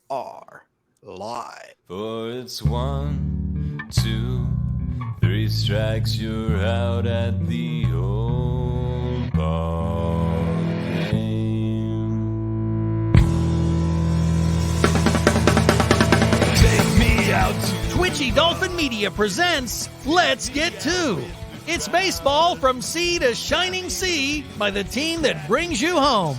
are live. For it's 1, 2, 3 strikes, you're out at the old ball game. Take me out to Twitchy Dolphin Media presents Let's Get Two. It's baseball from sea to shining sea by the team that brings you home.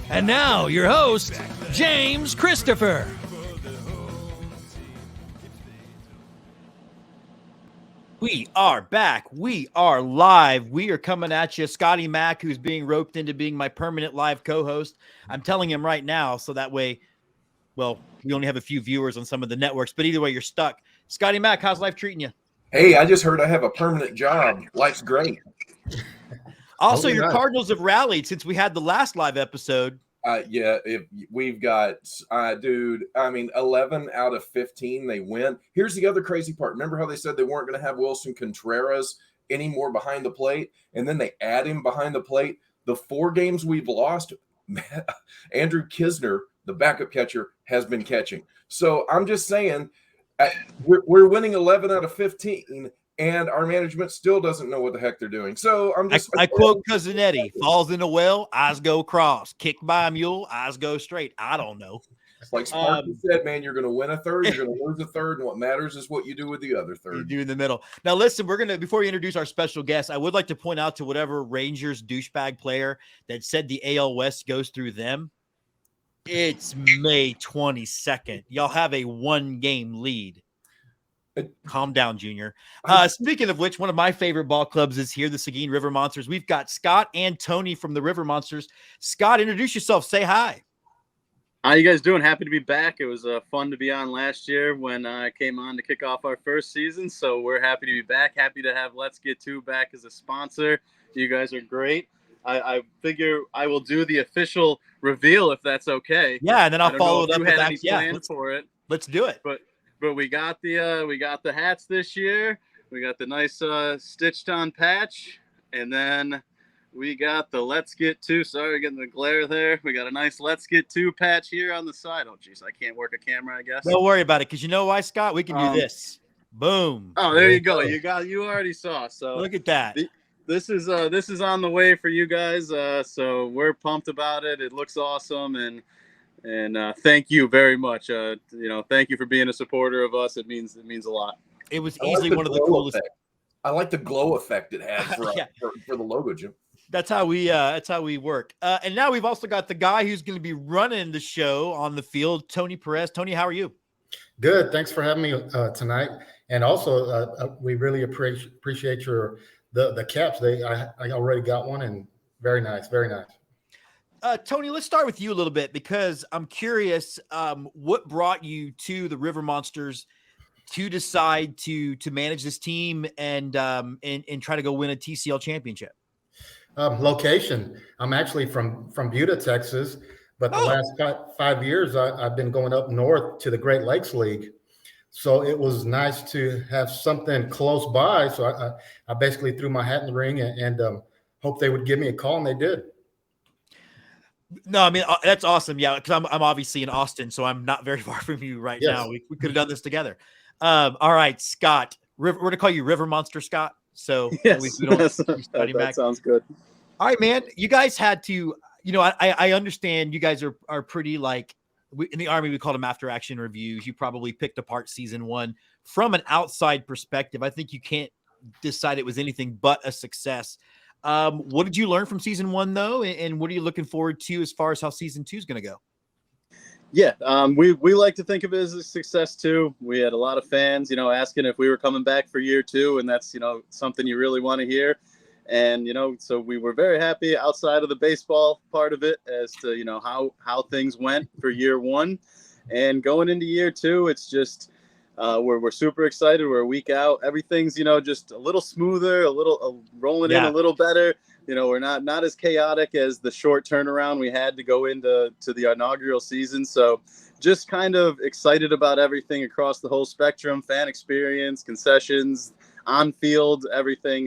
And now, your host, James Christopher. We are back. We are live. We are coming at you. Scotty Mack, who's being roped into being my permanent live co-host. I'm telling him right now, so that way, well, we only have a few viewers on some of the networks, but either way, you're stuck. Scotty Mack, how's life treating you? Hey, I just heard I have a permanent job. Life's great. Also, your Cardinals have rallied since we had the last live episode. If we've got, 11 out of 15, they win. Here's the other crazy part. Remember how they said they weren't going to have Wilson Contreras anymore behind the plate? And then they add him behind the plate. The 4 games we've lost, Andrew Kisner, the backup catcher, has been catching. So I'm just saying, we're winning 11 out of 15, and our management still doesn't know what the heck they're doing. So I quote Cousin Eddie, falls in a well, eyes go cross. Kicked by a mule, eyes go straight. I don't know. Like Sparky said, man, you're going to win a third, you're going to lose a third, and what matters is what you do with the other third. You do in the middle. Now, listen, before we introduce our special guest, I would like to point out to whatever Rangers douchebag player that said the AL West goes through them. It's May 22nd. Y'all have a 1-game lead. Calm down, Junior. Speaking of which, one of my favorite ball clubs is here, the Seguin River Monsters. We've got Scott and Tony from the River Monsters. Scott, introduce yourself. Say hi. How you guys doing? Happy to be back. It was fun to be on last year when I came on to kick off our first season. So we're happy to be back. Happy to have Let's Get Two back as a sponsor. You guys are great. I figure I will do the official reveal if that's okay. Yeah, and then I'll follow it up with that. Yeah, for it. Let's do it. But we got the hats this year. We got the nice stitched on patch, and then we got the Let's Get Two. Sorry, getting the glare there. We got a nice Let's Get Two patch here on the side. Oh, geez, I can't work a camera, I guess. Don't worry about it, because you know why, Scott? We can do this. Boom. Oh, there you go. You already saw. So look at that. This is on the way for you guys. So we're pumped about it. It looks awesome, and thank you very much. Thank you for being a supporter of us. It means a lot. It was easily one of the coolest. I like the glow effect it had for the logo, Jim. That's how we work. And now we've also got the guy who's going to be running the show on the field, Tony Perez. Tony, how are you? Good. Thanks for having me tonight. And also, we really appreciate the caps. I already got one, and very nice, very nice. Tony, let's start with you a little bit, because I'm curious what brought you to the River Monsters to decide to manage this team and try to go win a TCL championship. Location. I'm actually from Buda, Texas, but the last 5 years I've been going up north to the Great Lakes League. So it was nice to have something close by. So I basically threw my hat in the ring and hoped they would give me a call, and they did. No, I mean, that's awesome. Yeah, because I'm obviously in Austin, so I'm not very far from you right now. We could have done this together. All right, Scott. We're going to call you River Monster Scott. So yes, we don't that sounds good. All right, man. You guys had to, I understand you guys are pretty in the Army, we call them after action reviews. You probably picked apart season 1 from an outside perspective. I think you can't decide it was anything but a success. What did you learn from season 1 though? And what are you looking forward to as far as how season 2 is going to go? Yeah, we like to think of it as a success too. We had a lot of fans, asking if we were coming back for year 2, and that's, something you really want to hear. And, so we were very happy outside of the baseball part of it as to, how things went for year 1. And going into year 2, it's just we're super excited. We're a week out. Everything's, just a little smoother, a little rolling in a little better. We're not as chaotic as the short turnaround we had to go into the inaugural season. So just kind of excited about everything across the whole spectrum, fan experience, concessions, on field, everything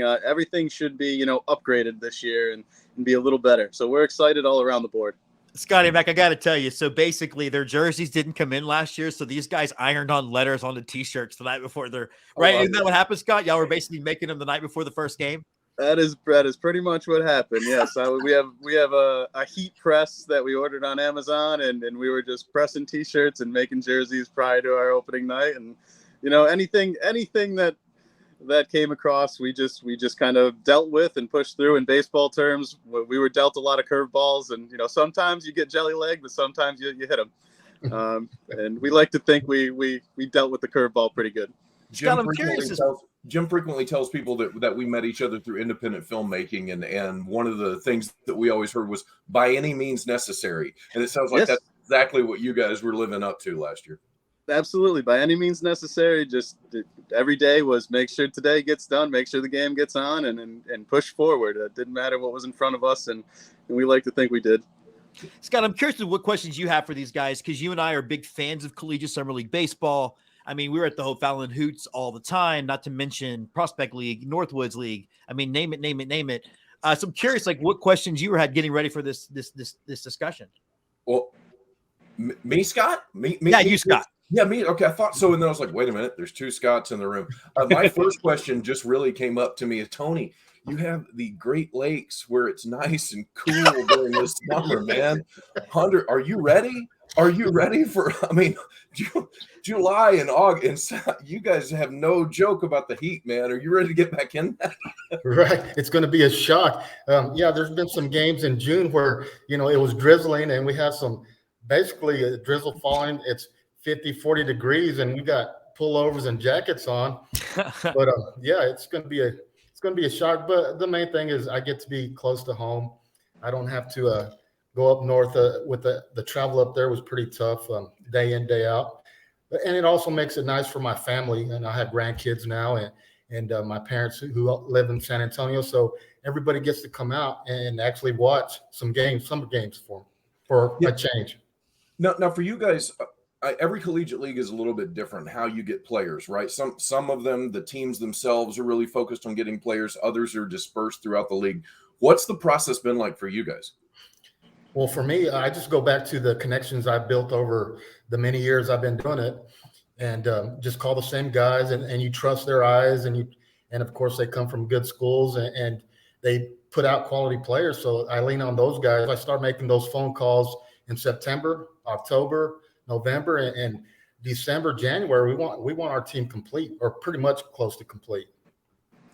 should be, upgraded this year and be a little better. So we're excited all around the board. Scotty Mac, I got to tell you. So basically, their jerseys didn't come in last year, so these guys ironed on letters on the T-shirts the night before their right. Isn't that what happened, Scott? Y'all were basically making them the night before the first game. That is pretty much what happened. Yes, we have a heat press that we ordered on Amazon, and we were just pressing T-shirts and making jerseys prior to our opening night, and anything that came across, we just kind of dealt with and pushed through. In baseball terms, we were dealt a lot of curveballs, and sometimes you get jelly leg, but sometimes you hit them. And we like to think we dealt with the curveball pretty good. Scott, I'm curious. Jim frequently tells people that we met each other through independent filmmaking, and one of the things that we always heard was by any means necessary, and it sounds like that's exactly what you guys were living up to last year. Absolutely, by any means necessary. Just every day was make sure today gets done, make sure the game gets on, and push forward. It didn't matter what was in front of us, and we like to think we did. Scott, I'm curious what questions you have for these guys, because you and I are big fans of collegiate summer league baseball. I mean, we were at the Hope Fallon Hoots all the time, not to mention Prospect League, Northwoods League. I mean, name it. So I'm curious, like, what questions you had getting ready for this discussion. Well, me, Scott? Me, you, Scott. Yeah, me. Okay, I thought so. And then I was like, wait a minute, there's two Scotts in the room. My first question just really came up to me is, Tony, you have the Great Lakes where it's nice and cool during this summer, man. Hunter, are you ready? Are you ready for, July and August? You guys have no joke about the heat, man. Are you ready to get back in that? Right. It's going to be a shock. There's been some games in June where, it was drizzling and we had basically a drizzle falling. It's 50, 40 degrees and we got pullovers and jackets on. But it's going to be a shock. But the main thing is I get to be close to home. I don't have to go up north with the travel up there was pretty tough, day in, day out. And it also makes it nice for my family. And I have grandkids now and my parents who live in San Antonio. So everybody gets to come out and actually watch summer games for a change. Now for you guys, every collegiate league is a little bit different how you get players, right? Some of them, the teams themselves are really focused on getting players. Others are dispersed throughout the league. What's the process been like for you guys? Well, for me, I just go back to the connections I've built over the many years I've been doing it, and just call the same guys, and you trust their eyes, and of course they come from good schools, and they put out quality players. So I lean on those guys. I start making those phone calls in September, October, November, and December, January. We want our team complete, or pretty much close to complete.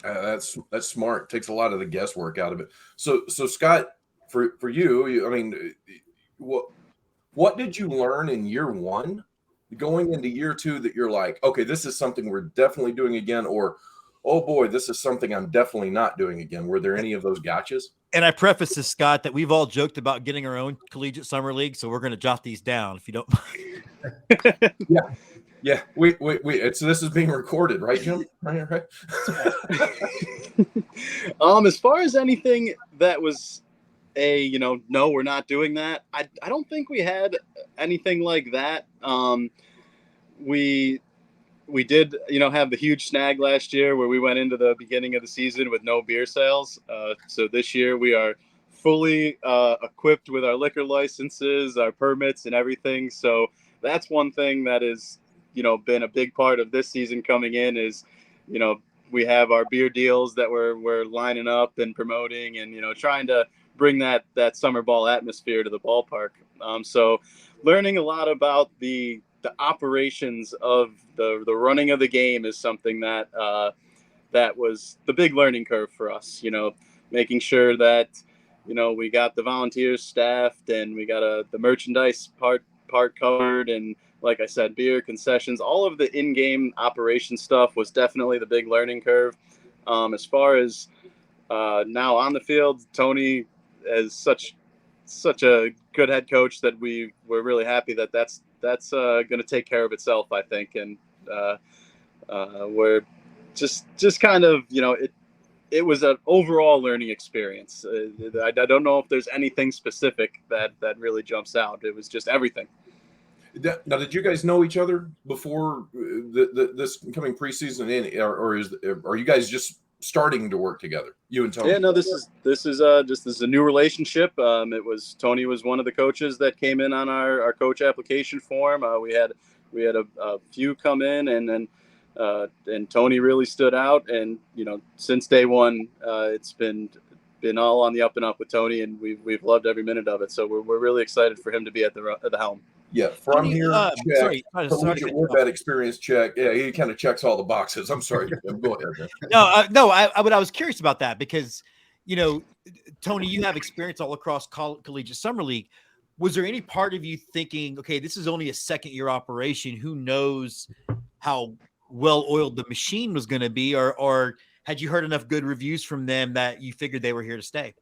That's smart. Takes a lot of the guesswork out of it. So Scott, for you, I mean, what did you learn in year one going into year two that you're like, okay, this is something we're definitely doing again, or, oh boy, this is something I'm definitely not doing again? Were there any of those gotchas? And I preface this, Scott, that we've all joked about getting our own collegiate summer league, so we're going to jot these down if you don't mind. Yeah. This is being recorded, right, Jim? Right. As far as anything that was no, we're not doing that. I don't think we had anything like that. We did, have the huge snag last year where we went into the beginning of the season with no beer sales. So this year we are fully equipped with our liquor licenses, our permits, and everything. So that's one thing that is, been a big part of this season coming in is, we have our beer deals that we're lining up and promoting and, trying to bring that summer ball atmosphere to the ballpark. So learning a lot about the operations of the running of the game is something that was the big learning curve for us, making sure that, we got the volunteers staffed and we got the merchandise part covered. And like I said, beer, concessions, all of the in-game operation stuff was definitely the big learning curve. As far as now on the field, Tony is such a good head coach that we're really happy that's going to take care of itself, I think. And we're just kind of, it was an overall learning experience. I don't know if there's anything specific that really jumps out. It was just everything. Now, did you guys know each other before this coming preseason, or are you guys just starting to work together, you and Tony? Yeah, no, this is a new relationship. Tony was one of the coaches that came in on our coach application form. We had a few come in, and then and Tony really stood out. And since day one, it's been all on the up and up with Tony, and we've loved every minute of it. So we're really excited for him to be at the helm. Yeah, from Tony, here, check. sorry Collegiate Warbat experience, check. Yeah, he kind of checks all the boxes. I'm sorry. Go ahead. Man. No, I was curious about that because, Tony, you have experience all across collegiate summer league. Was there any part of you thinking, okay, this is only a second-year operation. Who knows how well-oiled the machine was going to be, or had you heard enough good reviews from them that you figured they were here to stay?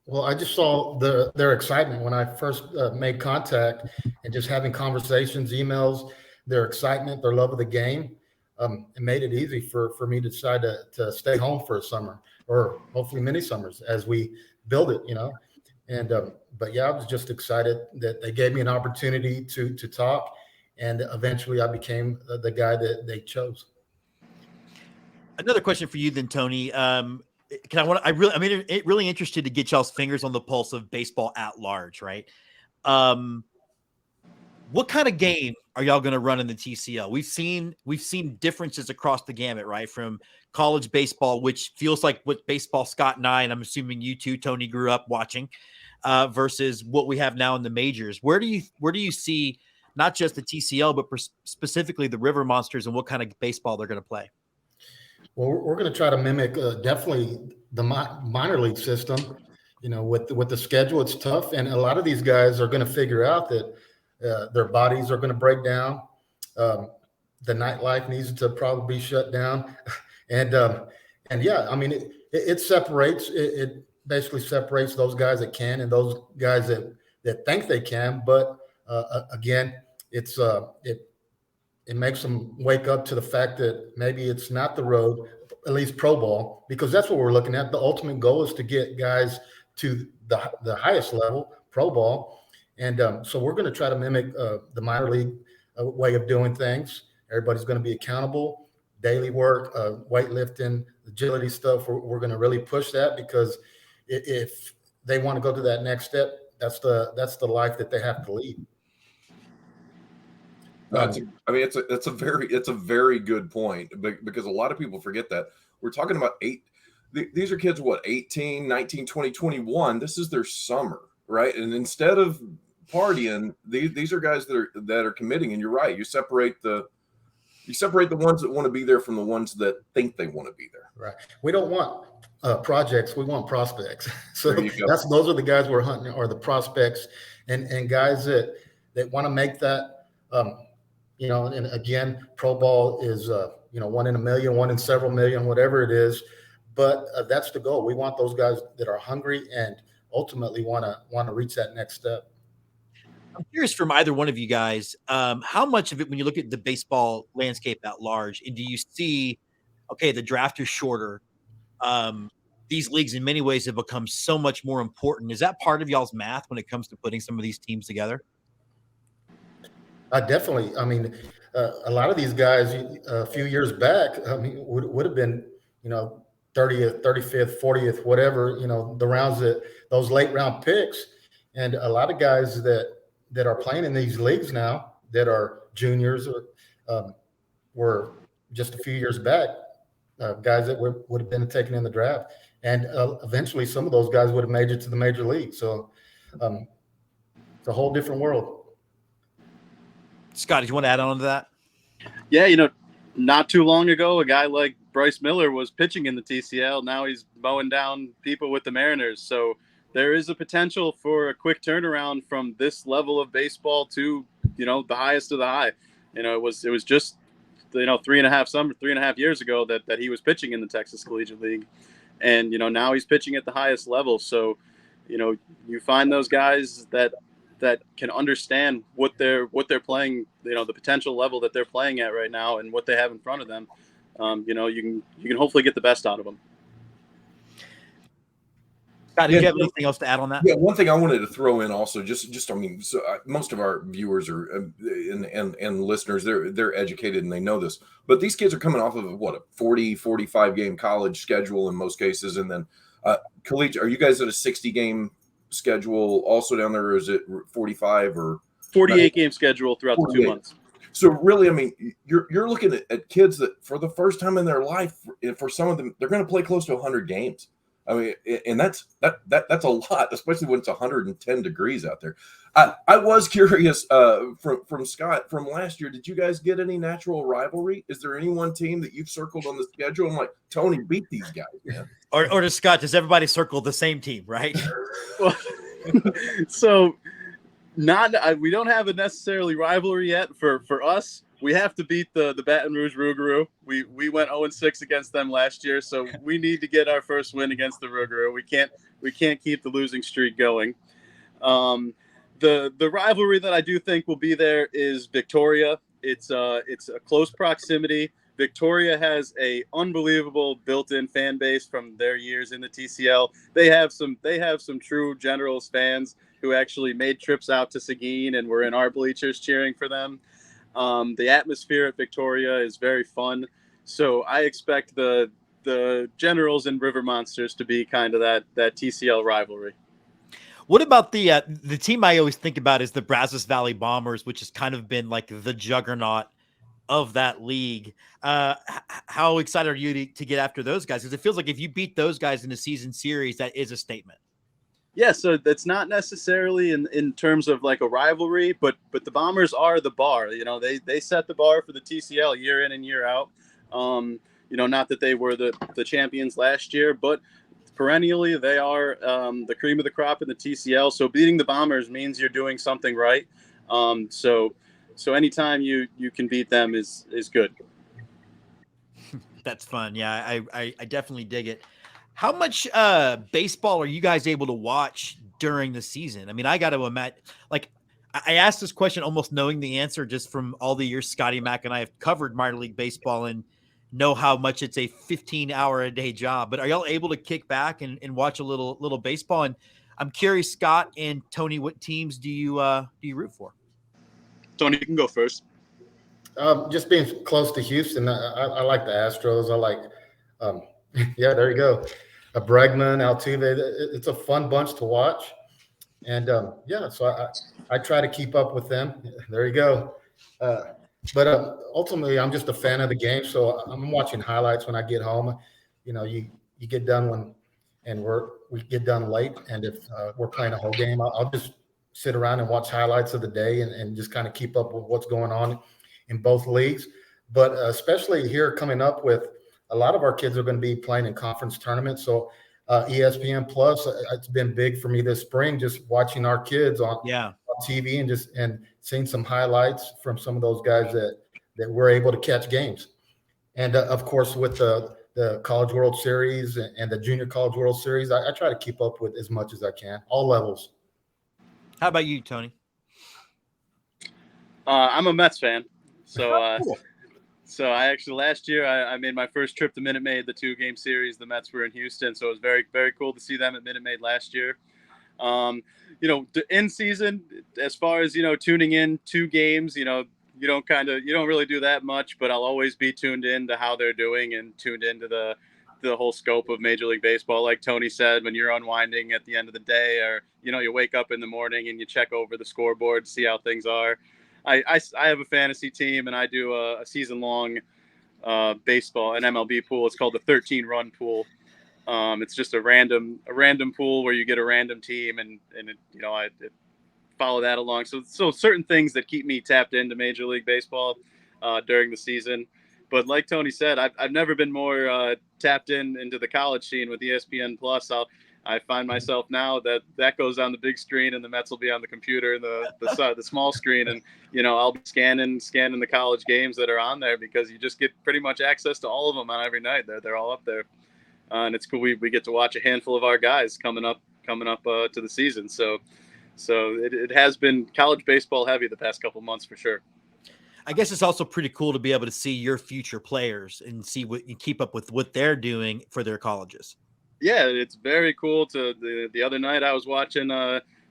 Well, I just saw their excitement when I first made contact, and just having conversations, emails, their excitement, their love of the game. It made it easy for me to decide to stay home for a summer, or hopefully many summers as we build it, And but yeah, I was just excited that they gave me an opportunity to talk, and eventually I became the guy that they chose. Another question for you then, Tony. I'm really interested to get y'all's fingers on the pulse of baseball at large, right? What kind of game are y'all going to run in the TCL? We've seen differences across the gamut, right? From college baseball, which feels like what baseball Scott and I, and I'm assuming you too, Tony, grew up watching, versus what we have now in the majors. Where do you see not just the TCL, but specifically the River Monsters, and what kind of baseball they're going to play? Well, we're going to try to mimic definitely the minor league system. With the schedule, it's tough, and a lot of these guys are going to figure out that their bodies are going to break down. The nightlife needs to probably be shut down, and yeah, I mean, it separates. It basically separates those guys that can and those guys that think they can. But again, it makes them wake up to the fact that maybe it's not the road, at least pro ball, because that's what we're looking at. The ultimate goal is to get guys to the highest level, pro ball. And so we're going to try to mimic the minor league way of doing things. Everybody's going to be accountable, daily work, weightlifting, agility stuff. We're going to really push that, because if they want to go to that next step, that's the life that they have to lead. It's a very good point, because a lot of people forget that we're talking about these are kids, 18, 19, 20, 21. This is their summer, right? And instead of partying, these are guys that are committing. And you're right, you separate the ones that want to be there from the ones that think they want to be there. Right. We don't want projects, we want prospects. So those are the guys we're hunting, are the prospects, and guys that want to make that. And again, pro ball is, 1 in a million, 1 in several million, whatever it is. But that's the goal. We want those guys that are hungry and ultimately want to reach that next step. I'm curious from either one of you guys, how much of it, when you look at the baseball landscape at large, and do you see, okay, the draft is shorter. These leagues in many ways have become so much more important. Is that part of y'all's math when it comes to putting some of these teams together? Definitely. I mean, a lot of these guys a few years back, would have been, 30th, 35th, 40th, whatever, the rounds those late round picks. And a lot of guys that are playing in these leagues now that are juniors were just a few years back, guys that would have been taken in the draft. And eventually some of those guys would have made it to the major league. So it's a whole different world. Scott, do you want to add on to that? Yeah, not too long ago, a guy like Bryce Miller was pitching in the TCL. Now he's mowing down people with the Mariners. So there is a potential for a quick turnaround from this level of baseball to, the highest of the high. It was just, 3.5 years ago that he was pitching in the Texas Collegiate League. And, now he's pitching at the highest level. So, you find those guys that can understand what they're playing, the potential level that they're playing at right now and what they have in front of them. You can hopefully get the best out of them. Scott, did Yeah, you have anything else to add on that? Yeah, one thing I wanted to throw in also, I mean, so most of our viewers are and listeners, they're educated and they know this, but these kids are coming off of what, a 45 game college schedule in most cases, and then collegiate. Are you guys at a 60 game schedule also down there, or is it 45 or 48 game schedule throughout the 2 48? months. So really, I mean, you're looking at kids that for the first time in their life, for some of them, they're going to play close to 100 games. I mean, and that's a lot, especially when it's 110 degrees out there. I was curious from Scott from last year. Did you guys get any natural rivalry? Is there any one team that you've circled on the schedule? I'm like, Tony, beat these guys, man. Or does Scott, does everybody circle the same team, right? Well, so we don't have a necessarily rivalry yet for us. We have to beat the Baton Rouge Rougarou. We went 0-6 against them last year, so we need to get our first win against the Rougarou. We can't keep the losing streak going. The rivalry that I do think will be there is Victoria. It's a close proximity. Victoria has a unbelievable built-in fan base from their years in the TCL. They have some true Generals fans who actually made trips out to Seguin and were in our bleachers cheering for them. The atmosphere at Victoria is very fun, so I expect the Generals and River Monsters to be kind of that TCL rivalry. What about the team I always think about is the Brazos Valley Bombers, which has kind of been like the juggernaut of that league. How excited are you to get after those guys? Because it feels like if you beat those guys in a season series, that is a statement. Yeah, so that's not necessarily in terms of like a rivalry, but the Bombers are the bar. You know, they set the bar for the TCL year in and year out. You know, not that they were the champions last year, but perennially they are the cream of the crop in the TCL. So beating the Bombers means you're doing something right. So anytime you can beat them is good. That's fun. Yeah, I definitely dig it. How much baseball are you guys able to watch during the season? I mean, I got to imagine, like, I asked this question almost knowing the answer just from all the years Scotty Mack and I have covered minor league baseball and know how much it's a 15-hour-a-day job. But are y'all able to kick back and watch a little baseball? And I'm curious, Scott and Tony, what teams do you root for? Tony, you can go first. Just being close to Houston, I like the Astros. I like yeah, there you go. Bregman, Altuve. It's a fun bunch to watch. And yeah, so I try to keep up with them. There you go. But ultimately, I'm just a fan of the game. So I'm watching highlights when I get home. You know, you get done we get done late. And if we're playing a whole game, I'll just sit around and watch highlights of the day and just kind of keep up with what's going on in both leagues. But especially here coming up with, a lot of our kids are going to be playing in conference tournaments. So ESPN Plus, it's been big for me this spring, just watching our kids on TV and seeing some highlights from some of those guys that were able to catch games. And of course, with the College World Series and the Junior College World Series, I try to keep up with as much as I can, all levels. How about you, Tony? I'm a Mets fan. So Cool. So I actually last year I made my first trip to Minute Maid, the 2-game series. The Mets were in Houston, so it was very, very cool to see them at Minute Maid last year. You know, in season, as far as, you know, tuning in 2 games, you know, you don't really do that much, but I'll always be tuned in to how they're doing and tuned into the whole scope of Major League Baseball. Like Tony said, when you're unwinding at the end of the day, or, you know, you wake up in the morning and you check over the scoreboard, see how things are. I have a fantasy team, and I do a season-long baseball, an MLB pool. It's called the 13-run pool. It's just a random pool where you get a random team, and it, you know, I follow that along. So certain things that keep me tapped into Major League Baseball during the season. But like Tony said, I've never been more tapped into the college scene with ESPN Plus. I find myself now that goes on the big screen and the Mets will be on the computer, the small screen, and, you know, I'll be scanning the college games that are on there because you just get pretty much access to all of them on every night. They're all up there, and it's cool. We get to watch a handful of our guys coming up to the season. So it has been college baseball heavy the past couple months for sure. I guess it's also pretty cool to be able to see your future players and see what you keep up with what they're doing for their colleges. Yeah, it's very cool. The other night I was watching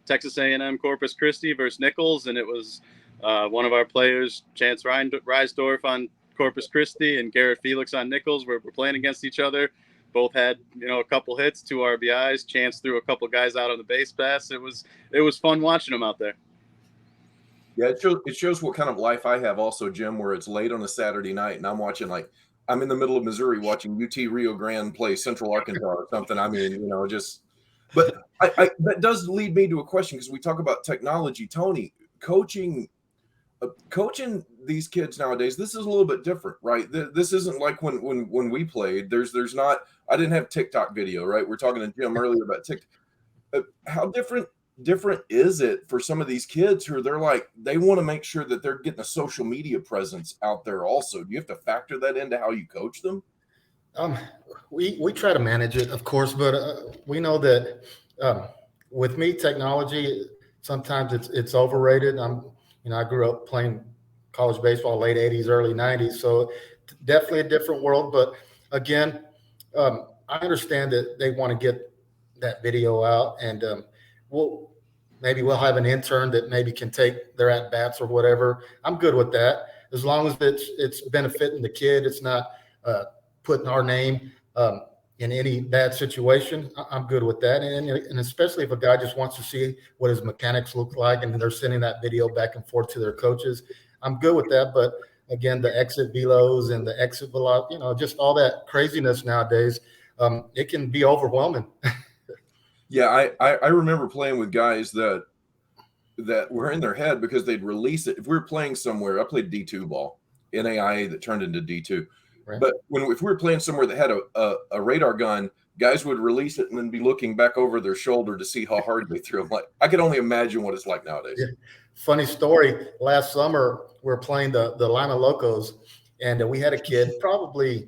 Texas A&M Corpus Christi versus Nichols, and it was one of our players, Chance Reisdorf on Corpus Christi and Garrett Felix on Nichols. We're playing against each other. Both had a couple hits, 2 RBIs. Chance threw a couple guys out on the base pass. It was fun watching them out there. Yeah, it shows what kind of life I have also, Jim, where it's late on a Saturday night and I'm watching, I'm in the middle of Missouri watching UT Rio Grande play Central Arkansas or something. I mean, but that does lead me to a question, because we talk about technology. Tony, coaching these kids nowadays, this is a little bit different, right? This isn't like when we played. There's not, I didn't have TikTok video, right? We're talking to Jim earlier about TikTok. How different is it for some of these kids who they want to make sure that they're getting a social media presence out there also? Do you have to factor that into how you coach them? We try to manage it, of course, but we know that with me, technology, sometimes it's overrated. I grew up playing college baseball, late 80s, early 90s. So definitely a different world. But again, I understand that they want to get that video out, and we'll have an intern that maybe can take their at bats or whatever. I'm good with that, as long as it's benefiting the kid. It's not putting our name in any bad situation. I'm good with that, and especially if a guy just wants to see what his mechanics look like, and they're sending that video back and forth to their coaches, I'm good with that. But again, the exit velos and the exit velocity, just all that craziness nowadays, it can be overwhelming. Yeah, I remember playing with guys that were in their head because they'd release it. If we were playing somewhere, I played D2 ball, NAIA that turned into D2. Right. But if we were playing somewhere that had a radar gun, guys would release it and then be looking back over their shoulder to see how hard they threw them. I can only imagine what it's like nowadays. Yeah. Funny story. Last summer, we were playing the Lima Locos, and we had a kid, probably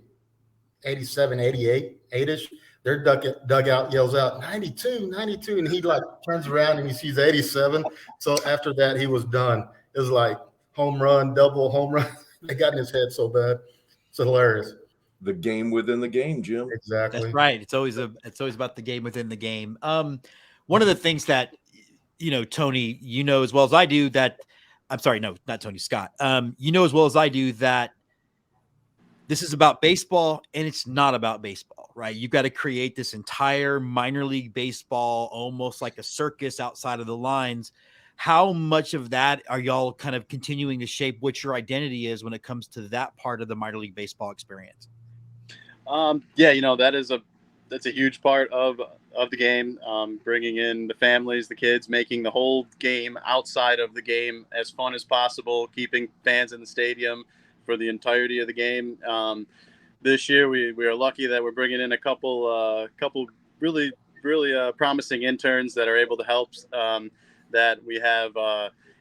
87, 88, 8-ish. Their dugout yells out 92, 92, and he turns around and he sees 87. So after that, he was done. It was like home run, double home run. They got in his head so bad. It's hilarious. The game within the game, Jim. Exactly. That's right. It's always about the game within the game. One of the things that Tony, as well as I do that. I'm sorry, no, not Tony Scott. As well as I do that this is about baseball, and it's not about baseball, right? You've got to create this entire minor league baseball, almost like a circus outside of the lines. How much of that are y'all kind of continuing to shape what your identity is when it comes to that part of the minor league baseball experience? That's a huge part of the game, bringing in the families, the kids, making the whole game outside of the game as fun as possible, keeping fans in the stadium for the entirety of the game. This year, we are lucky that we're bringing in a couple really promising interns that are able to help. That we have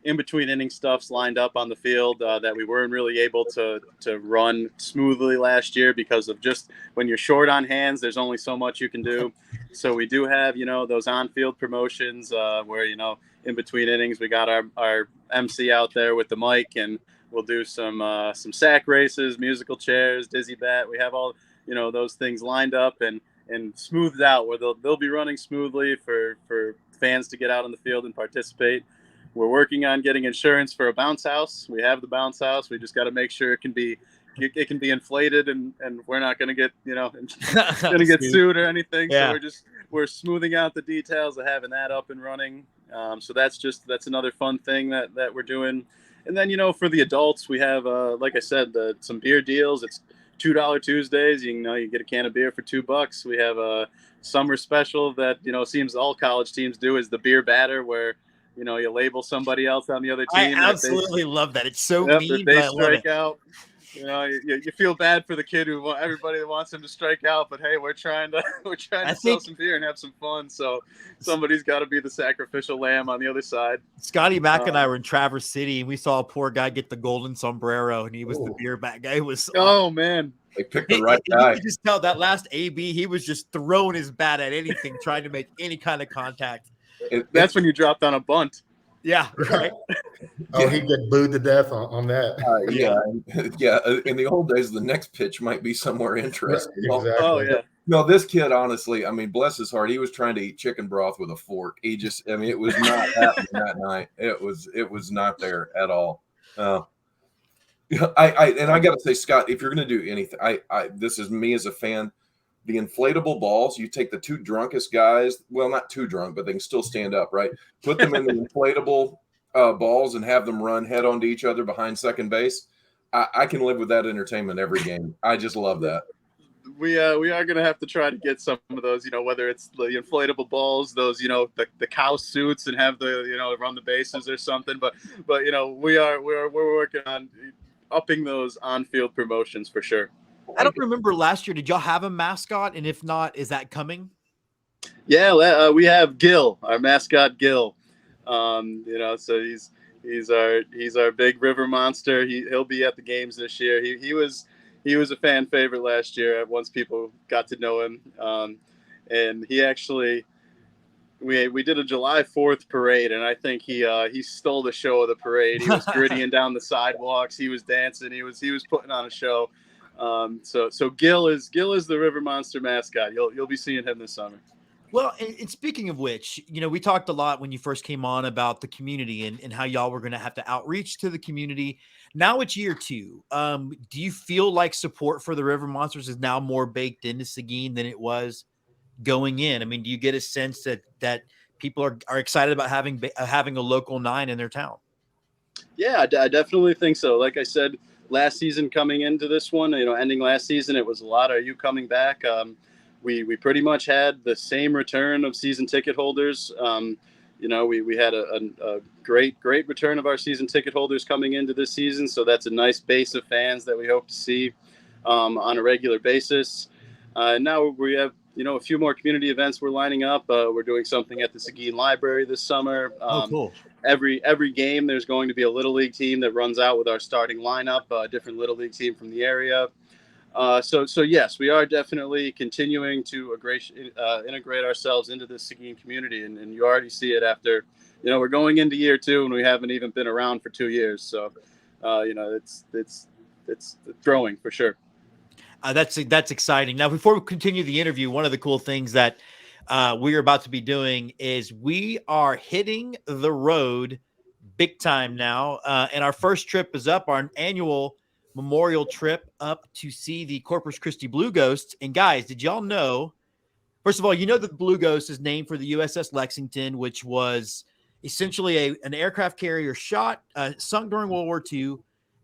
in between inning stuffs lined up on the field that we weren't really able to run smoothly last year because of just when you're short on hands, there's only so much you can do. So we do have those on-field promotions where in between innings we got our MC out there with the mic, and we'll do some sack races, musical chairs, dizzy bat. We have all those things lined up and smoothed out where they'll be running smoothly for fans to get out on the field and participate. We're working on getting insurance for a bounce house. We have the bounce house. We just got to make sure it can be inflated and we're not going to get get sued or anything. Yeah. So we're smoothing out the details of having that up and running. So that's another fun thing that we're doing. And then for the adults, we have like I said, some beer deals. It's $2 Tuesdays. You get a can of beer for $2. We have a summer special that seems all college teams do, is the beer batter, where you label somebody else on the other team. I absolutely love that. It's so mean. If they strike out, you feel bad for the kid everybody that wants him to strike out, but hey, we're trying to sell some beer and have some fun. So somebody's got to be the sacrificial lamb on the other side. Scotty Mack and I were in Traverse City, and we saw a poor guy get the golden sombrero, and he was the beer bat guy. Man. They picked the right guy. You could just tell that last AB, he was just throwing his bat at anything, trying to make any kind of contact. That's when you dropped on a bunt. Yeah, right. He'd get booed to death on that. Yeah. In the old days, the next pitch might be somewhere interesting. Exactly. Oh yeah. No, this kid, honestly, I mean, bless his heart, he was trying to eat chicken broth with a fork. He just, I mean, it was not happening that night. It was not there at all. I got to say, Scott, if you're going to do anything, this is me as a fan. The inflatable balls, you take the two drunkest guys, well, not too drunk, but they can still stand up, right? Put them in the inflatable balls and have them run head onto each other behind second base. I can live with that entertainment every game. I just love that. We are gonna have to try to get some of those, whether it's the inflatable balls, those, the cow suits, and have the, run the bases or something. But we're working on upping those on-field promotions for sure. I don't remember last year. Did y'all have a mascot? And if not, is that coming? Yeah, we have Gil, our mascot Gil. So he's our big river monster. He'll be at the games this year. He was a fan favorite last year once people got to know him. And he actually, we did a July 4th parade, and I think he stole the show of the parade. He was grittying down the sidewalks. He was dancing. He was putting on a show. So Gil is the River Monster mascot. You'll be seeing him this summer. Well, and speaking of which, we talked a lot when you first came on about the community and how y'all were going to have to outreach to the community. Now it's year 2. Do you feel like support for the River Monsters is now more baked into Seguin than it was going in? I mean, do you get a sense that people are excited about having a local 9 in their town? Yeah, I definitely think so. Like I said, last season coming into this one, ending last season, it was a lot. Are you coming back? We pretty much had the same return of season ticket holders. We had a great return of our season ticket holders coming into this season. So that's a nice base of fans that we hope to see on a regular basis. Now we have, a few more community events we're lining up. We're doing something at the Seguin Library this summer. Cool. Every game, there's going to be a Little League team that runs out with our starting lineup, a different Little League team from the area. So yes, we are definitely continuing to integrate ourselves into the Seguin community, and you already see it after, we're going into year 2 and we haven't even been around for 2 years. So, it's growing for sure. That's exciting. Now, before we continue the interview, one of the cool things that we are about to be doing is we are hitting the road big time now, and our first trip is up, our annual memorial trip up to see the Corpus Christi Blue Ghosts. And guys, did y'all know, first of all, the Blue Ghost is named for the USS Lexington, which was essentially an aircraft carrier sunk during World War II,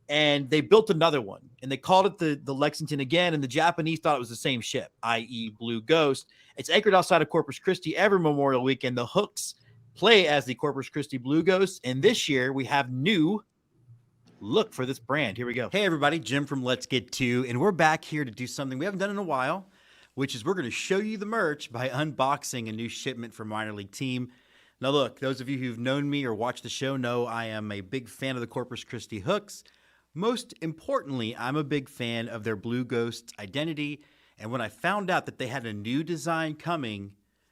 and they built another one, and they called it the Lexington again, and the Japanese thought it was the same ship, i.e. Blue Ghost. It's anchored outside of Corpus Christi every Memorial Weekend. The Hooks play as the Corpus Christi Blue Ghosts, and this year we have new look for this brand. Here we go. Hey everybody, Jim from Let's Get To, and we're back here to do something we haven't done in a while, which is we're going to show you the merch by unboxing a new shipment from minor league team. Now look, those of you who've known me or watched the show know I am a big fan of the Corpus Christi Hooks. Most importantly, I'm a big fan of their Blue Ghost identity, and when I found out that they had a new design coming,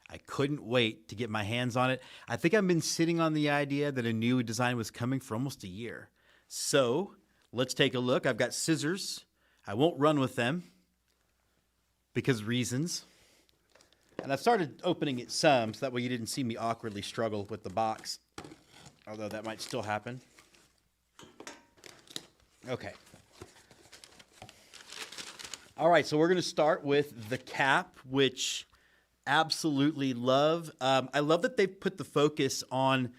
I couldn't wait to get my hands on it. I think I've been sitting on the idea that a new design was coming for almost a year. So let's take a look. I've got scissors. I won't run with them because reasons. And I've started opening it some so that way you didn't see me awkwardly struggle with the box, although that might still happen. Okay. All right, so we're going to start with the cap, which absolutely love. I love that they put the focus on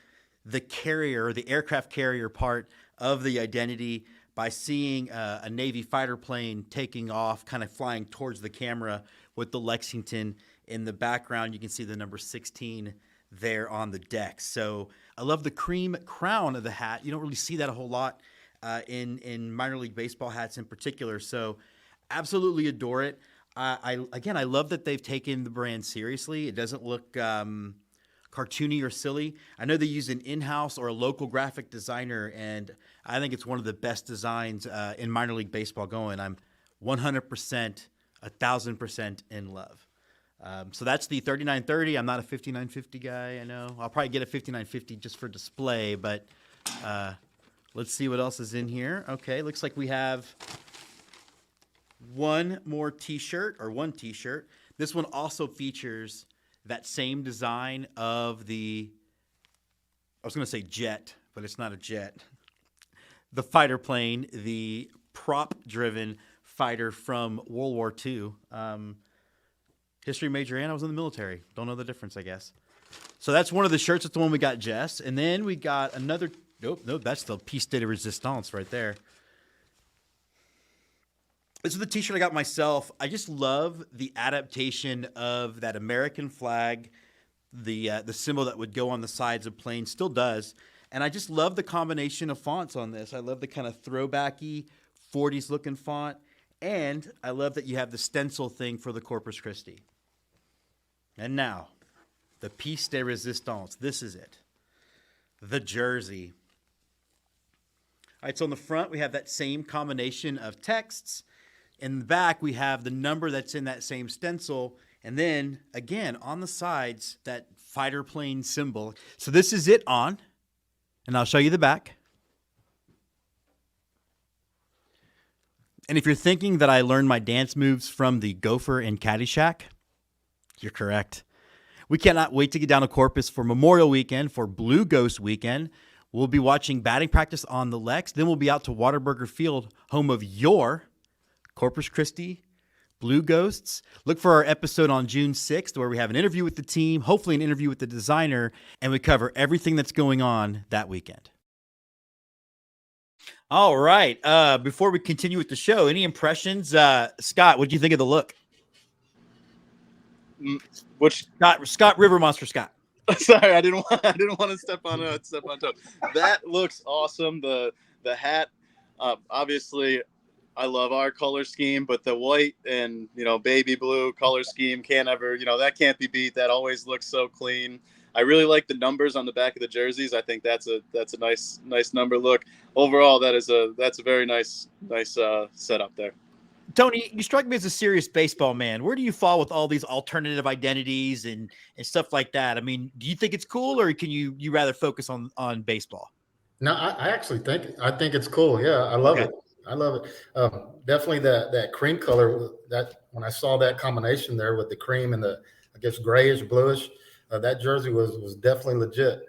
the carrier, the aircraft carrier part of the identity by seeing a Navy fighter plane taking off, kind of flying towards the camera with the Lexington in the background. You can see the number 16 there on the deck. So I love the cream crown of the hat. You don't really see that a whole lot in minor league baseball hats in particular. So absolutely adore it. I love that they've taken the brand seriously. It doesn't look cartoony or silly. I know they use an in-house or a local graphic designer, and I think it's one of the best designs in minor league baseball going. I'm 100%, 1,000% in love. So that's the 3930. I'm not a 5950 guy. I know I'll probably get a 5950 just for display, but let's see what else is in here. Okay, looks like we have one t-shirt. This one also features that same design of the, I was going to say jet, but it's not a jet. The fighter plane, the prop-driven fighter from World War II. History major, and I was in the military. Don't know the difference, I guess. So that's one of the shirts. That's the one we got, Jess. And then we got another. Nope, that's the piece de resistance right there. This is the T-shirt I got myself. I just love the adaptation of that American flag, the symbol that would go on the sides of planes, still does. And I just love the combination of fonts on this. I love the kind of throwbacky 40s looking font. And I love that you have the stencil thing for the Corpus Christi. And now, the piece de resistance. This is it. The jersey. All right, so on the front, we have that same combination of texts. In the back, we have the number that's in that same stencil. And then, again, on the sides, that fighter plane symbol. So this is it on. And I'll show you the back. And if you're thinking that I learned my dance moves from the Gopher in Caddyshack, you're correct. We cannot wait to get down to Corpus for Memorial Weekend, for Blue Ghost Weekend. We'll be watching batting practice on the Lex. Then we'll be out to Whataburger Field, home of your Corpus Christi Blue Ghosts. Look for our episode on June 6th where we have an interview with the team, hopefully an interview with the designer, and we cover everything that's going on that weekend. All right. Before we continue with the show, any impressions? Scott, what do you think of the look? Scott River Monster Scott. Sorry, I didn't want to step on toes. That looks awesome. The hat, obviously, I love our color scheme, but the white and baby blue color scheme can't ever, that can't be beat. That always looks so clean. I really like the numbers on the back of the jerseys. I think that's a nice number look. Overall, that's a very nice setup there. Tony, you strike me as a serious baseball man. Where do you fall with all these alternative identities and stuff like that? I mean, do you think it's cool, or can you rather focus on baseball? No, I actually think it's cool. Yeah, I love it. I love it. Definitely that cream color. That when I saw that combination there with the cream and the, I guess, grayish bluish, that jersey was definitely legit.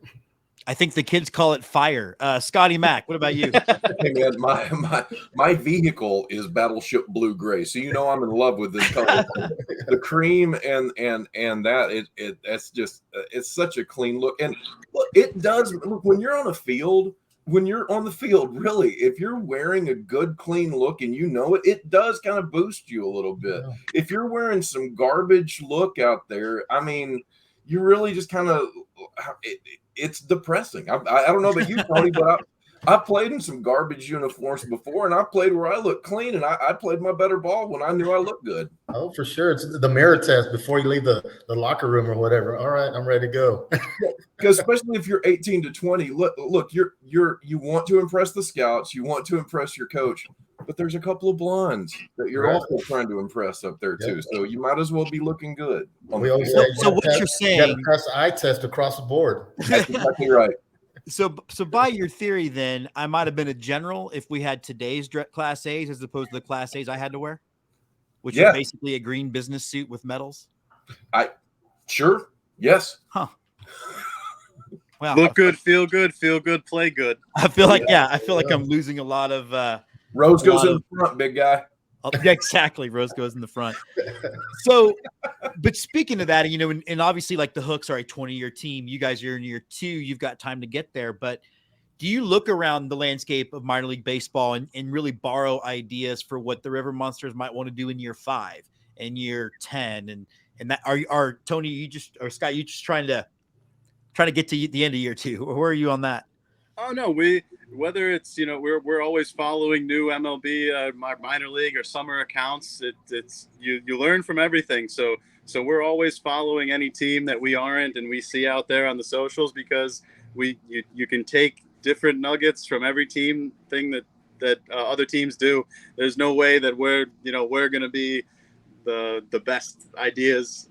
I think the kids call it fire. Scotty Mack, what about you? Hey man, my vehicle is Battleship Blue Gray, so I'm in love with this color. The cream and that that's just it's such a clean look, and look, it does look when you're on the field. Really, if you're wearing a good, clean look and it does kind of boost you a little bit. Yeah. If you're wearing some garbage look out there, I mean, you really just kind of it's depressing. I don't know about you, Tony, but I played in some garbage uniforms before, and I played where I looked clean, and I played my better ball when I knew I looked good. Oh, for sure. It's the mirror test before you leave the locker room or whatever. All right, I'm ready to go. Because especially if you're 18 to 20, look, you want to impress the scouts, you want to impress your coach, but there's a couple of blondes that you're also trying to impress up there too. So you might as well be looking good. So what you're saying? You got to pass the eye test across the board. That's exactly right. So by your theory, then I might have been a general if we had today's Class A's as opposed to the Class A's I had to wear, which are basically a green business suit with medals. Sure, yes. Huh. Wow. Look good, feel good, play good. I feel like I'm losing a lot of. Rose goes in the front, big guy. Exactly. Rose goes in the front. So, but speaking of that, and obviously like the Hooks are a 20-year team. You guys are in year 2. You've got time to get there. But do you look around the landscape of minor league baseball and really borrow ideas for what the River Monsters might want to do in year 5 and year 10? And that are Tony, Scott, you just trying to get to the end of year 2? Or where are you on that? Oh no, whether it's we're always following new MLB minor league or summer accounts. It's you learn from everything. So we're always following any team that we aren't and we see out there on the socials, because you can take different nuggets from every thing that other teams do. There's no way that we're going to be the best ideas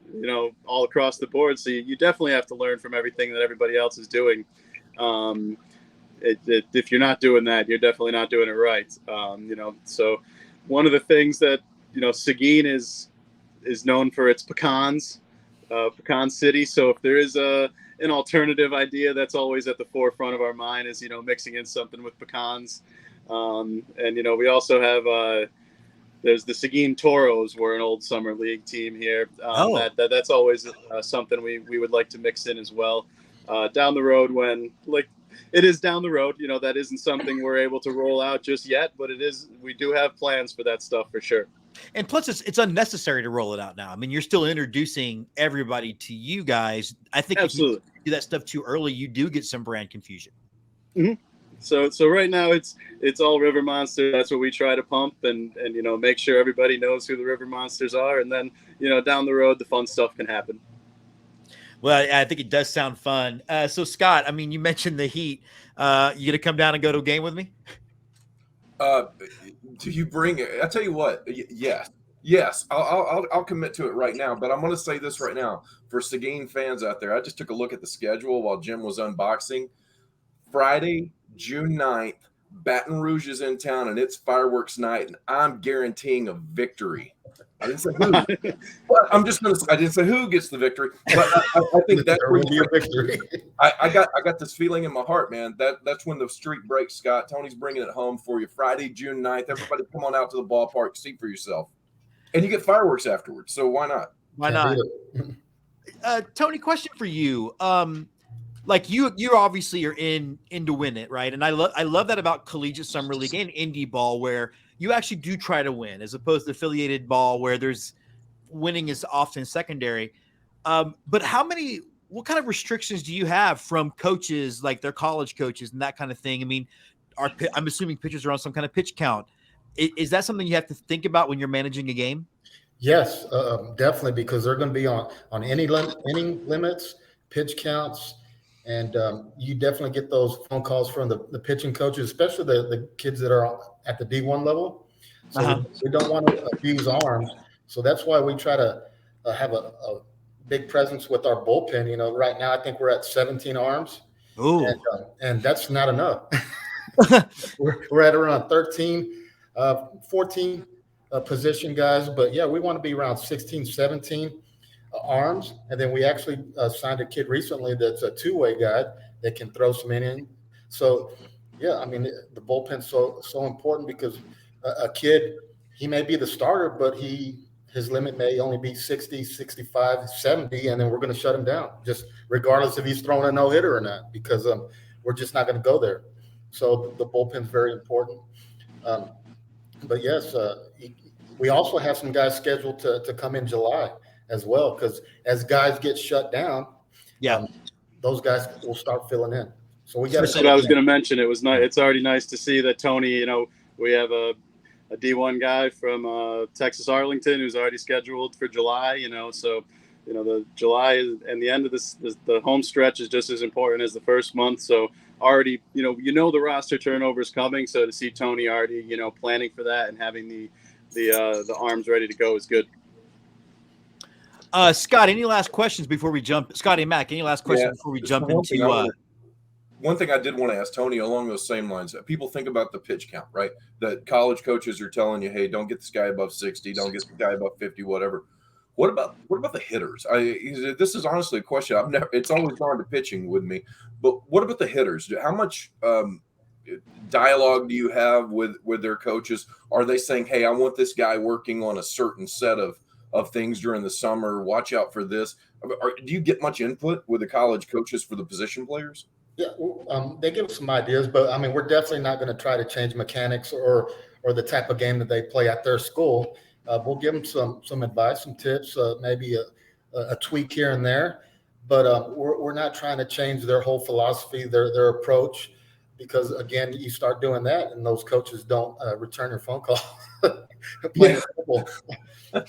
all across the board. So you definitely have to learn from everything that everybody else is doing. If you're not doing that, you're definitely not doing it right. So one of the things that Seguin is is known for its pecans, pecan city. So if there is an alternative idea, that's always at the forefront of our mind, is, mixing in something with pecans. And we also have there's the Seguin Toros. We're an old summer league team here. That's always something we would like to mix in as well. Down the road, when it is down the road, that isn't something we're able to roll out just yet, but we do have plans for that stuff for sure. And plus, it's unnecessary to roll it out now. I mean, you're still introducing everybody to you guys. I think Absolutely. If you do that stuff too early, you do get some brand confusion. Mm-hmm. So right now it's all River Monster. That's what we try to pump and make sure everybody knows who the River Monsters are. And then, down the road, the fun stuff can happen. Well, I think it does sound fun. So Scott, I mean, you mentioned the Heat. You going to come down and go to a game with me? Do you bring it? I tell you what. Yes. I'll commit to it right now. But I'm going to say this right now for Seguin fans out there. I just took a look at the schedule while Jim was unboxing. Friday, June 9th, Baton Rouge is in town, and it's fireworks night, and I'm guaranteeing a victory. I didn't say who. But I didn't say who gets the victory, but I think that will be a victory. I got this feeling in my heart, man. That's when the streak breaks, Scott. Tony's bringing it home for you. Friday, June 9th. Everybody come on out to the ballpark, see for yourself. And you get fireworks afterwards, so why not? Why not? Tony, question for you. Like you obviously are in to win it, right? And I love that about collegiate summer league and indie ball, where you actually do try to win, as opposed to affiliated ball, where there's winning is often secondary. But what kind of restrictions do you have from coaches, like their college coaches and that kind of thing? I mean, I'm assuming pitchers are on some kind of pitch count. Is that something you have to think about when you're managing a game? Yes, definitely, because they're going to be on inning limits, pitch counts. And you definitely get those phone calls from the pitching coaches, especially the kids that are at the D1 level. So we don't want to abuse arms. So that's why we try to have a big presence with our bullpen. Right now I think we're at 17 arms. Ooh. And that's not enough. we're at around 13, 14 position guys. But, yeah, we want to be around 16, 17. Arms, and then we actually signed a kid recently that's a two-way guy that can throw some innings. So, yeah, I mean, the bullpen's so important, because a kid, he may be the starter, but his limit may only be 60, 65, 70, and then we're going to shut him down, just regardless if he's throwing a no-hitter or not, because we're just not going to go there. So the bullpen's very important. But, yes, we also have some guys scheduled to come in July as well, because as guys get shut down, those guys will start filling in. So we got. That's what I was going to mention. It was nice. It's already nice to see that Tony. We have a D1 guy from Texas Arlington who's already scheduled for July. So the July and the end of the home stretch is just as important as the first month. So already, the roster turnover is coming. So to see Tony already, planning for that and having the arms ready to go is good. Scott, any last questions before we jump? Scotty and Mac, any last questions before we jump into? One thing I did want to ask Tony along those same lines. People think about the pitch count, right? That college coaches are telling you, hey, don't get this guy above 60, don't get the guy above 50, whatever. What about the hitters? This is honestly a question. It's always gone to pitching with me, but what about the hitters? How much dialogue do you have with their coaches? Are they saying, hey, I want this guy working on a certain set of things during the summer, watch out for this? Do you get much input with the college coaches for the position players? Yeah, they give us some ideas, but I mean, we're definitely not going to try to change mechanics or the type of game that they play at their school. We'll give them some advice, some tips, maybe a tweak here and there, but we're not trying to change their whole philosophy, their approach, because again, you start doing that and those coaches don't return your phone call. But I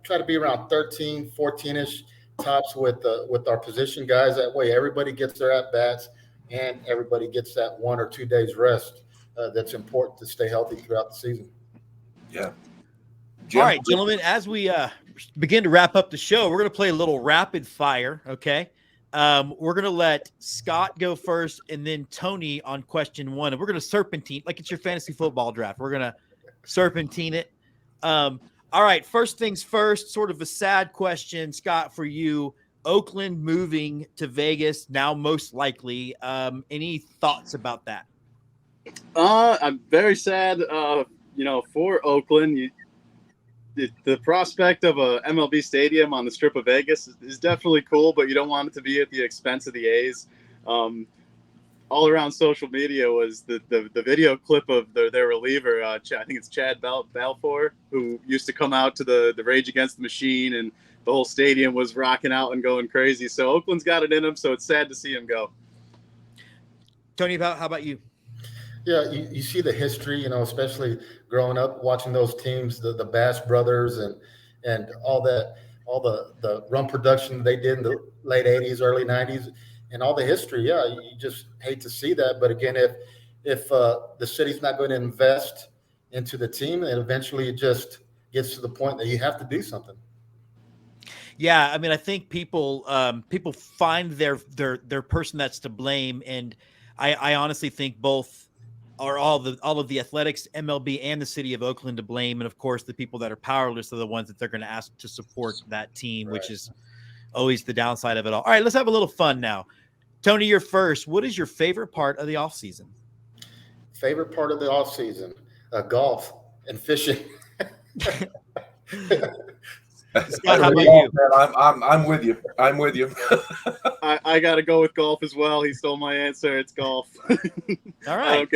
try to be around 13, 14-ish tops with our position guys. That way everybody gets their at-bats and everybody gets that 1 or 2 days rest. That's important to stay healthy throughout the season. Yeah. Jim? All right, gentlemen, as we begin to wrap up the show, we're going to play a little rapid fire, okay? We're going to let Scott go first and then Tony on question 1. And we're going to serpentine, like it's your fantasy football draft. We're going to serpentine it. All right, first things first, sort of a sad question, Scott, for you. Oakland moving to Vegas now, most likely. Any thoughts about that? I'm very sad, for Oakland. The prospect of a MLB stadium on the Strip of Vegas is definitely cool, but you don't want it to be at the expense of the A's. All around social media was the video clip of their reliever. I think it's Chad Balfour, who used to come out to the Rage Against the Machine, and the whole stadium was rocking out and going crazy. So Oakland's got it in them, so it's sad to see him go. Tony, how about you? Yeah, you see the history, especially growing up watching those teams, the Bass brothers and all the run production they did in the late 80s, early 90s, and all the history. Yeah, you just hate to see that. But again, if the city's not going to invest into the team, then eventually it just gets to the point that you have to do something. Yeah, I mean, I think people find their person that's to blame, and I honestly think both are all of the athletics, MLB, and the city of Oakland to blame, and of course the people that are powerless are the ones that they're going to ask to support that team, Right. which is always the downside of it all. All right, let's have a little fun now. Tony, you're first. What is your favorite part of the off season? Favorite part of the off season? Golf and fishing. Scott, how about you? I'm with you. I'm with you. I got to go with golf as well. He stole my answer. It's golf. All right.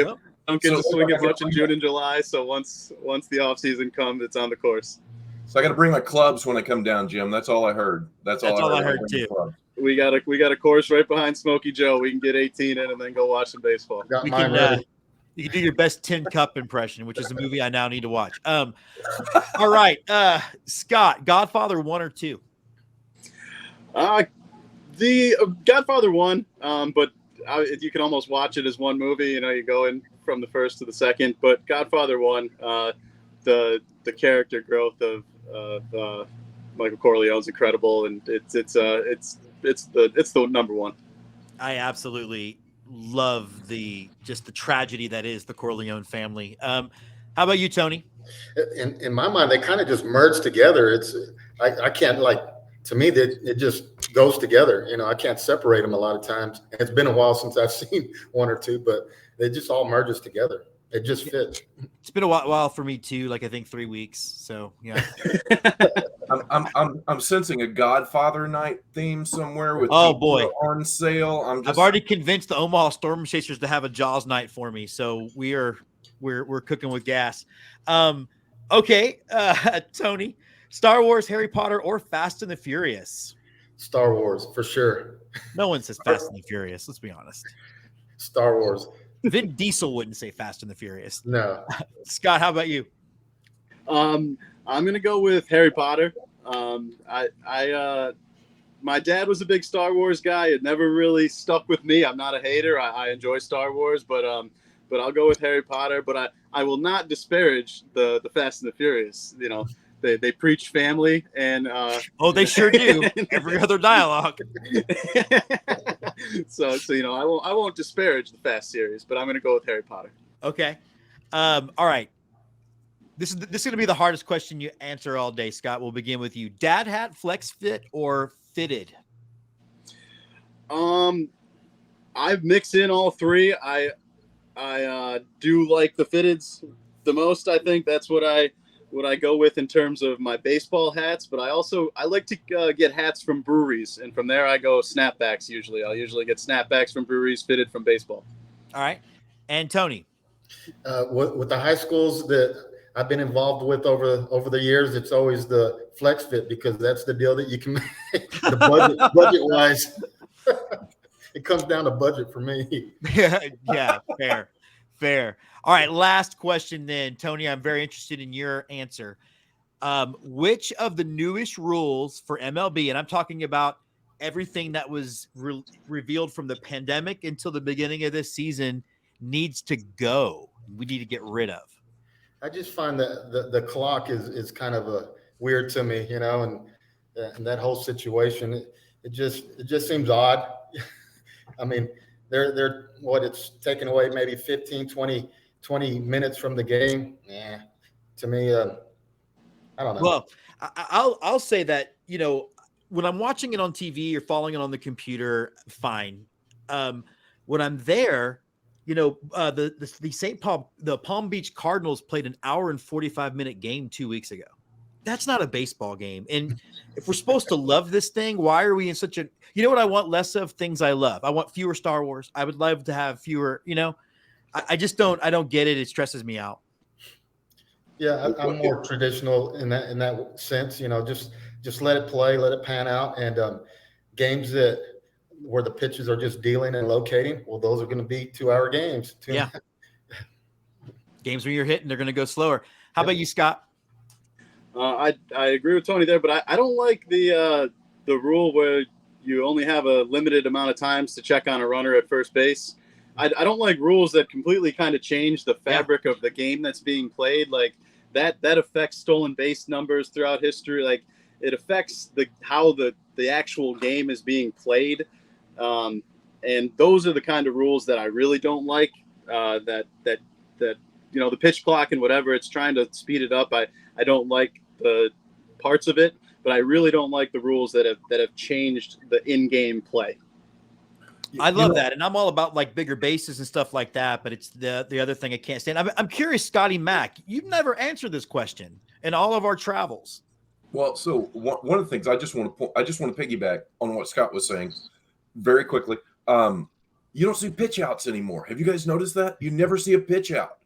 I don't get to swing it much in June and July, so once the off season comes, it's on the course. So I got to bring my clubs when I come down, Jim. That's all I heard. That's all I heard too. We got a course right behind Smokey Joe. We can get 18 in and then go watch some baseball. We can, you can do your best Tin Cup impression, which is a movie I now need to watch. All right, Scott, Godfather 1 or 2? The Godfather 1, but you can almost watch it as one movie. You go in from the first to the second. But Godfather 1, the character growth of Michael Corleone's incredible, and it's the number one. I absolutely love the tragedy that is the Corleone family. How about you, Tony? In my mind, they kind of just merge together. I can't to me that it just goes together. I can't separate them a lot of times. It's been a while since I've seen 1 or 2, but it just all merges together. It just fits. It's been a while for me too. I think 3 weeks. So yeah. I'm sensing a Godfather night theme somewhere with on sale. I've already convinced the Omaha Storm Chasers to have a Jaws night for me. So we're cooking with gas. Okay, Tony, Star Wars, Harry Potter, or Fast and the Furious? Star Wars for sure. No one says Fast and the Furious. Let's be honest. Star Wars. Vin Diesel wouldn't say Fast and the Furious. No. Scott, how about you? I'm gonna go with Harry Potter. My dad was a big Star Wars guy. It never really stuck with me. I'm not a hater. I enjoy Star Wars, but I'll go with Harry Potter. But I will not disparage the Fast and the Furious. They preach family and they sure do. Every other dialogue. so I won't disparage the Fast series, but I'm going to go with Harry Potter. Okay. All right. This is going to be the hardest question you answer all day, Scott. We'll begin with you. Dad hat, flex fit, or fitted? I've mixed in all three. I do like the fitteds the most. I think that's what I go with in terms of my baseball hats, but I like to get hats from breweries, and from there I go snapbacks usually. I'll usually get snapbacks from breweries fitted from baseball. All right. And Tony? With the high schools that I've been involved with over the years, it's always the flex fit because that's the deal that you can make. The budget wise, it comes down to budget for me. Yeah, fair. All right, last question then. Tony, I'm very interested in your answer. Which of the newest rules for MLB, and I'm talking about everything that was revealed from the pandemic until the beginning of this season, needs to go? We need to get rid of. I just find that the clock is kind of weird to me, and that whole situation, it just seems odd. I mean, they're it's taken away maybe 15, 20 minutes from the game. To me, I don't know. Well, I'll say that, you know, when I'm watching it on TV or following it on the computer, fine. When I'm there, you know, the Palm Beach Cardinals played an hour and 45-minute game 2 weeks ago. That's not a baseball game. And if we're supposed to love this thing, why are we in such a, you know what I want less of? Things I love. I want fewer Star Wars. I would love to have fewer, you know, I just don't get it. It stresses me out. Yeah, I'm more traditional in that sense. You know, just let it play, let it pan out, and games that where the pitches are just dealing and locating. Well, those are going to be 2-hour games. Yeah. Games where you're hitting, they're going to go slower. How about you, Scott? I agree with Tony there, but I don't like the rule where you only have a limited amount of times to check on a runner at first base. I don't like rules that completely kind of change the fabric of the game that's being played. Like that affects stolen base numbers throughout history. Like it affects how the actual game is being played. And those are the kind of rules that I really don't like. That you know, the pitch clock and whatever, it's trying to speed it up. I don't like the parts of it, but I really don't like the rules that have changed the in-game play. I love that, and I'm all about like bigger bases and stuff like that. But it's the other thing I can't stand. I'm curious, Scotty Mack. You've never answered this question in all of our travels. Well, so one of the things I just want to piggyback on what Scott was saying very quickly. You don't see pitch outs anymore. Have you guys noticed that? You never see a pitch out.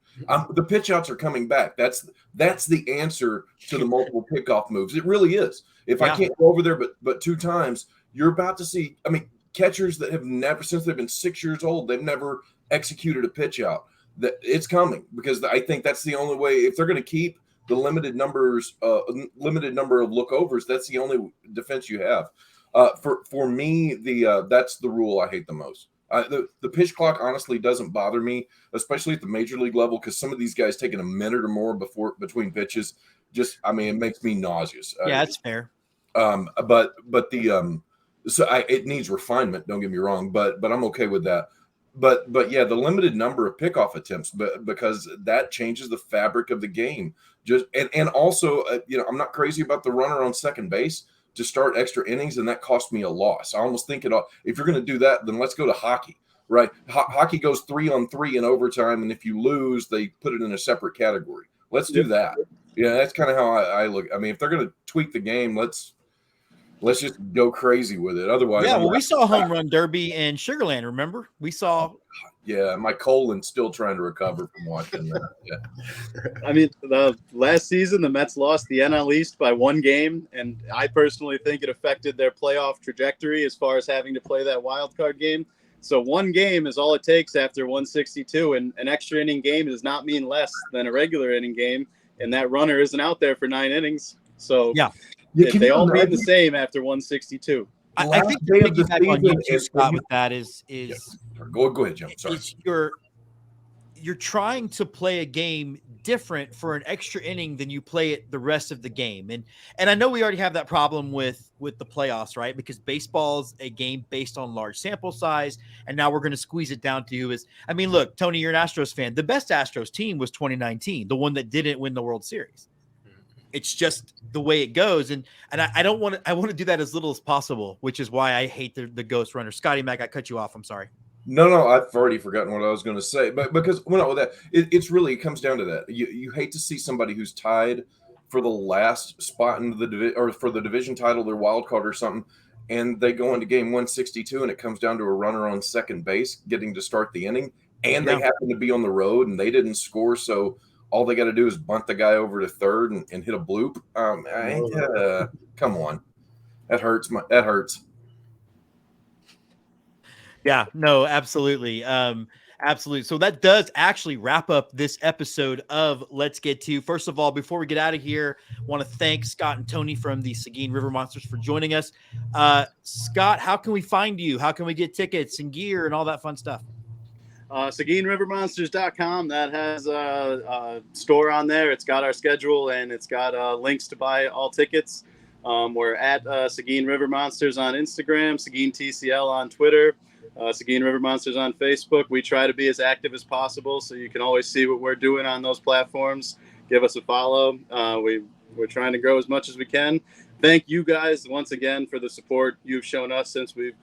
The pitch outs are coming back. That's the answer to the multiple pickoff moves. It really is. If I can't go over there but 2 times, you're about to see. I mean, catchers that have never, since they've been 6 years old, they've never executed a pitch out. That it's coming, because I think that's the only way. If they're going to keep the limited number of lookovers, that's the only defense you have. For me, that's the rule I hate the most. The pitch clock honestly doesn't bother me, especially at the major league level, because some of these guys taking a minute or more between pitches, it makes me nauseous. Yeah, that's fair. It needs refinement. Don't get me wrong, but I'm okay with that. But yeah, the limited number of pickoff attempts, because that changes the fabric of the game. And also, I'm not crazy about the runner on second base to start extra innings, and that cost me a loss. I almost think if you're going to do that, then let's go to hockey, right? Hockey goes 3-on-3 in overtime, and if you lose, they put it in a separate category. Let's do that. Yeah, that's kind of how I look. I mean, if they're going to tweak the game, let's just go crazy with it. Otherwise, we saw home run derby in Sugar Land. Remember, we saw. Yeah, my colon's still trying to recover from watching that. Yeah. I mean, the last season, the Mets lost the NL East by 1 game, and I personally think it affected their playoff trajectory as far as having to play that wild card game. So 1 game is all it takes after 162, and an extra inning game does not mean less than a regular inning game, and that runner isn't out there for 9 innings. So they all mean the same after 162. I think the piggyback on you too, Scott, with that is go ahead, Jim. Sorry. You're trying to play a game different for an extra inning than you play it the rest of the game. And I know we already have that problem with the playoffs, right? Because baseball's a game based on large sample size, and now we're going to squeeze it down to look, Tony, you're an Astros fan. The best Astros team was 2019, the one that didn't win the World Series. It's just the way it goes. And I want to do that as little as possible, which is why I hate the ghost runner. Scotty Mac, I cut you off. I'm sorry. No, I've already forgotten what I was going to say, but because it comes down to that. You hate to see somebody who's tied for the last spot in or for the division title, their wild card or something, and they go into game 162 and it comes down to a runner on second base getting to start the inning, and they happen to be on the road and they didn't score. So all they got to do is bunt the guy over to third and hit a bloop. Come on. That hurts. That hurts. Yeah, no, absolutely. Absolutely. So that does actually wrap up this episode of Let's Get To. First of all, before we get out of here, I want to thank Scott and Tony from the Seguin River Monsters for joining us. Scott, how can we find you? How can we get tickets and gear and all that fun stuff? SeguinRiverMonsters.com. That has a store on there. It's got our schedule and it's got links to buy all tickets. We're at Seguin River Monsters on Instagram, Seguin TCL on Twitter, Seguin River Monsters on Facebook. We try to be as active as possible, so you can always see what we're doing on those platforms. Give us a follow. We're trying to grow as much as we can. Thank you guys once again for the support you've shown us since we've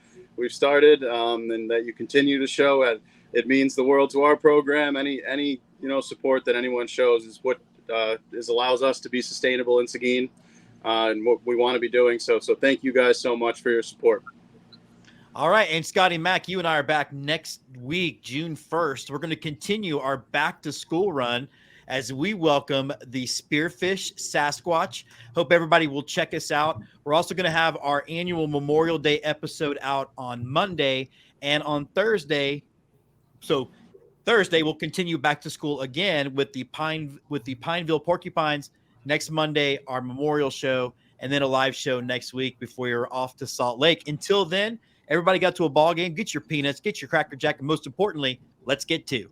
started, and that you continue to show. It means the world to our program. Any support that anyone shows is what allows us to be sustainable in Seguin, and what we want to be doing. So thank you guys so much for your support. All right, and Scotty Mack, you and I are back next week, June 1st. We're going to continue our back to school run as we welcome the Spearfish Sasquatch. Hope everybody will check us out. We're also going to have our annual Memorial Day episode out on Monday and on Thursday. So Thursday we'll continue back to school again with the Pineville Porcupines. Next Monday, our memorial show, and then a live show next week before you're off to Salt Lake. Until then, everybody got to a ball game. Get your peanuts, get your Cracker Jack, and most importantly, let's get to.